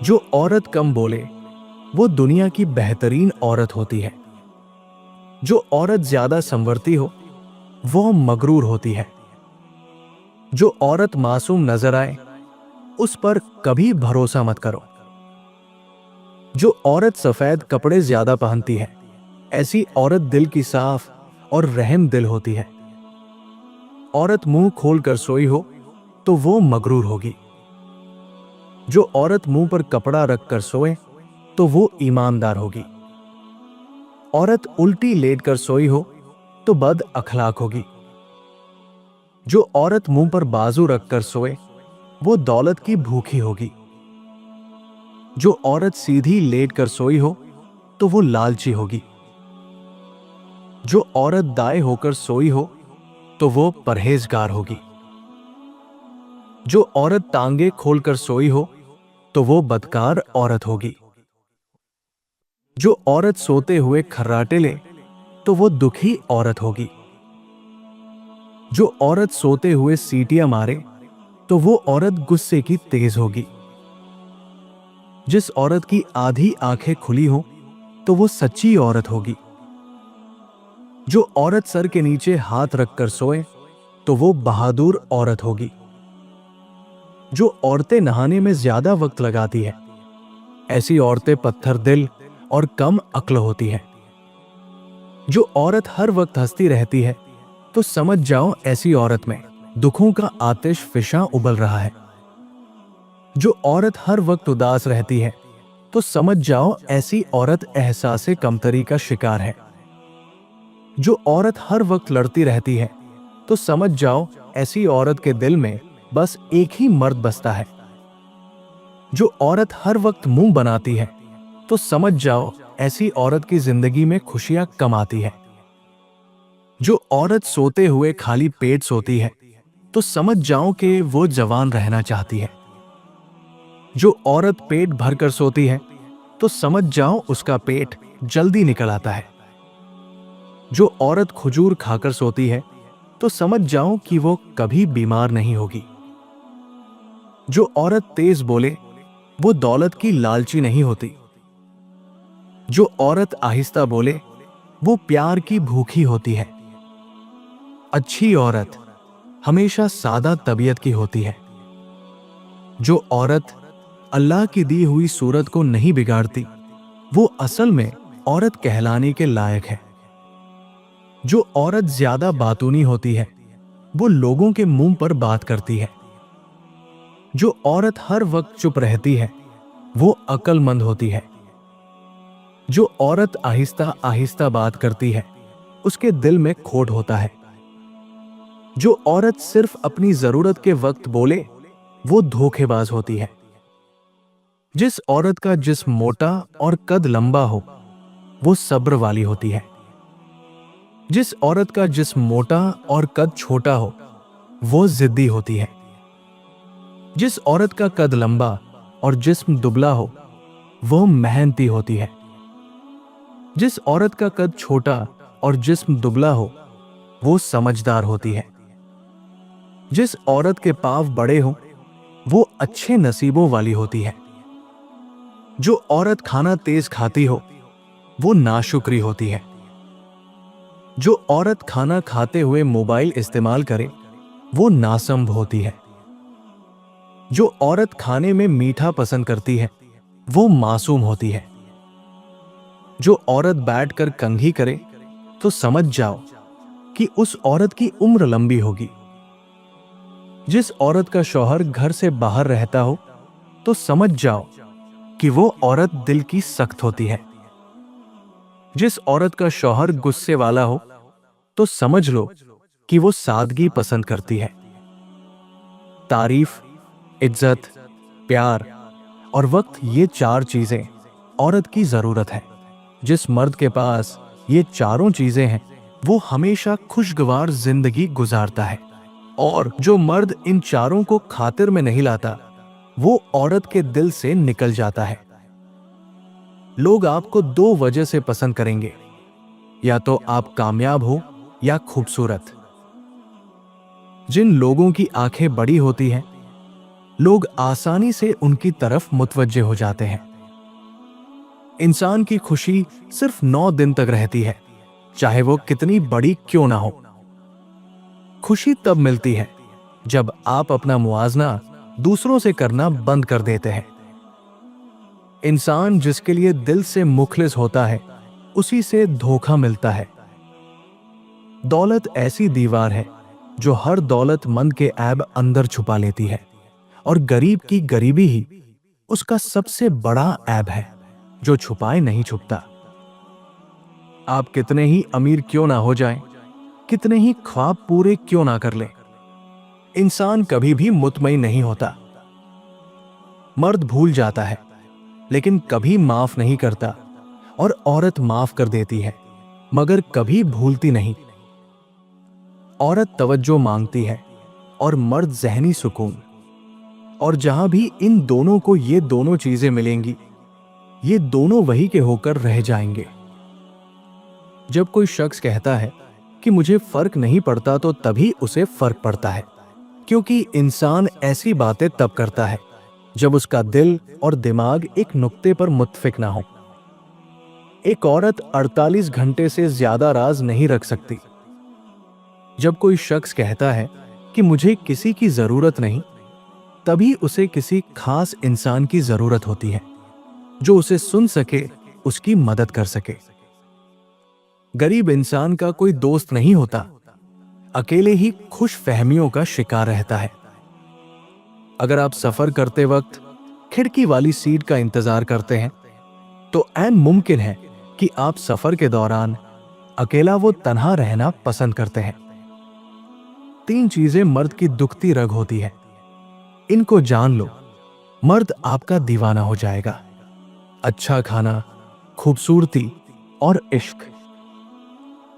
जो औरत कम बोले वो दुनिया की बेहतरीन औरत होती है। जो औरत ज्यादा संवरती हो वो मगरूर होती है। जो औरत मासूम नजर आए उस पर कभी भरोसा मत करो। जो औरत सफेद कपड़े ज्यादा पहनती है ऐसी औरत दिल की साफ और रहम दिल होती है। औरत मुंह खोलकर सोई हो तो वो मगरूर होगी। जो औरत मुंह पर कपड़ा रखकर सोए तो वो ईमानदार होगी। औरत उल्टी लेटकर सोई हो तो बद अखलाक होगी। जो औरत मुंह पर बाजू रखकर सोए वो दौलत की भूखी होगी। जो औरत सीधी लेटकर सोई हो तो वो लालची होगी। जो औरत दाएं होकर सोई हो तो वो परहेजगार होगी। जो औरत टांगे खोलकर सोई हो तो वो बदकार औरत होगी। जो औरत सोते हुए खर्राटे ले तो वो दुखी औरत होगी। जो औरत सोते हुए सीटियां मारे तो वो औरत गुस्से की तेज होगी। जिस औरत की आधी आंखें खुली हो तो वो सच्ची औरत होगी। जो औरत सर के नीचे हाथ रखकर सोए तो वो बहादुर औरत होगी। जो औरतें नहाने में ज्यादा वक्त लगाती है ऐसी औरतें पत्थर दिल और कम अक्ल होती है। जो औरत हर वक्त हंसती रहती है तो समझ जाओ ऐसी औरत में दुखों का आतिश फिशा उबल रहा है। जो औरत हर वक्त उदास रहती है तो समझ जाओ ऐसी औरत एहसासे कमतरी का शिकार है। जो औरत हर वक्त लड़ती रहती है तो समझ जाओ ऐसी औरत के दिल में बस एक ही मर्द बसता है। जो औरत हर वक्त मुंह बनाती है तो समझ जाओ ऐसी औरत की जिंदगी में खुशियां कम आती है। जो औरत सोते हुए खाली पेट सोती है तो समझ जाओ कि वो जवान रहना चाहती है। जो औरत पेट भरकर सोती है तो समझ जाओ उसका पेट जल्दी निकल आता है। जो औरत खजूर खाकर सोती है तो समझ जाओ कि वो कभी बीमार नहीं होगी। जो औरत तेज बोले वो दौलत की लालची नहीं होती। जो औरत आहिस्ता बोले वो प्यार की भूखी होती है। अच्छी औरत हमेशा सादा तबीयत की होती है। जो औरत अल्लाह की दी हुई सूरत को नहीं बिगाड़ती वो असल में औरत कहलाने के लायक है। जो औरत ज्यादा बातूनी होती है वो लोगों के मुंह पर बात करती है। जो औरत हर वक्त चुप रहती है वो अक्लमंद होती है। जो औरत आहिस्ता आहिस्ता बात करती है उसके दिल में खोट होता है। जो औरत सिर्फ अपनी जरूरत के वक्त बोले वो धोखेबाज होती है। जिस औरत का जिस्म मोटा और कद लंबा हो वो सब्र वाली होती है। जिस औरत का जिस्म मोटा और कद छोटा हो वो जिद्दी होती है। जिस औरत का कद लंबा और जिस्म दुबला हो वो मेहनती होती है। जिस औरत का कद छोटा और जिस्म दुबला हो वो समझदार होती है। जिस औरत के पांव बड़े हो वो अच्छे नसीबों वाली होती है। जो औरत खाना तेज खाती हो वो नाशुक्री होती है। जो औरत खाना खाते हुए मोबाइल इस्तेमाल करे वो नासंभ होती है। जो औरत खाने में मीठा पसंद करती है वो मासूम होती है। जो औरत बैठकर कंघी करे तो समझ जाओ कि उस औरत की उम्र लंबी होगी। जिस औरत का शौहर घर से बाहर रहता हो तो समझ जाओ कि वो औरत दिल की सख्त होती है। जिस औरत का शौहर गुस्से वाला हो तो समझ लो कि वो सादगी पसंद करती है। तारीफ, इज्जत, प्यार और वक्त ये चार चीजें औरत की जरूरत है। जिस मर्द के पास ये चारों चीजें हैं वो हमेशा खुशगवार जिंदगी गुजारता है। और जो मर्द इन चारों को खातिर में नहीं लाता वो औरत के दिल से निकल जाता है। लोग आपको दो वजह से पसंद करेंगे, या तो आप कामयाब हो या खूबसूरत। जिन लोगों की आंखें बड़ी होती हैं लोग आसानी से उनकी तरफ मुतवज्जे हो जाते हैं। इंसान की खुशी सिर्फ 9 दिन तक रहती है, चाहे वो कितनी बड़ी क्यों ना हो। खुशी तब मिलती है जब आप अपना मुआवजा दूसरों से करना बंद कर देते हैं। इंसान जिसके लिए दिल से मुखलिस होता है, उसी से धोखा मिलता है। दौलत ऐसी दीवार है जो हर दौलतमंद के ऐब अंदर छुपा लेती है, और गरीब की गरीबी ही उसका सबसे बड़ा ऐब है जो छुपाए नहीं छुपता। आप कितने ही अमीर क्यों ना हो जाएं, कितने ही ख्वाब पूरे क्यों ना कर लें, इंसान कभी भी मुतमईन नहीं होता। मर्द भूल जाता है लेकिन कभी माफ नहीं करता, और औरत माफ कर देती है मगर कभी भूलती नहीं। औरत तवज्जो मांगती है और मर्द ज़हनी सुकून। और जहां भी इन दोनों को ये दोनों चीजें मिलेंगी, ये दोनों वही के होकर रह जाएंगे। जब कोई शख्स कहता है कि मुझे फर्क नहीं पड़ता, तो तभी उसे फर्क पड़ता है, क्योंकि इंसान ऐसी बातें तब करता है जब उसका दिल और दिमाग एक नुक्ते पर मुत्फिक ना हो। एक औरत 48 घंटे से ज्यादा राज नहीं रख सकती। जब कोई शख्स कहता है कि मुझे किसी की जरूरत नहीं, तभी उसे किसी खास इंसान की जरूरत होती है जो उसे सुन सके, उसकी मदद कर सके। गरीब इंसान का कोई दोस्त नहीं होता, अकेले ही खुश फहमियों का शिकार रहता है। अगर आप सफर करते वक्त खिड़की वाली सीट का इंतजार करते हैं, तो ऐन मुमकिन है कि आप सफर के दौरान अकेला वो तन्हा रहना पसंद करते हैं। 3 चीजें मर्द की दुखती रग होती है, इनको जान लो, मर्द आपका दीवाना हो जाएगा। अच्छा खाना, खूबसूरती और इश्क।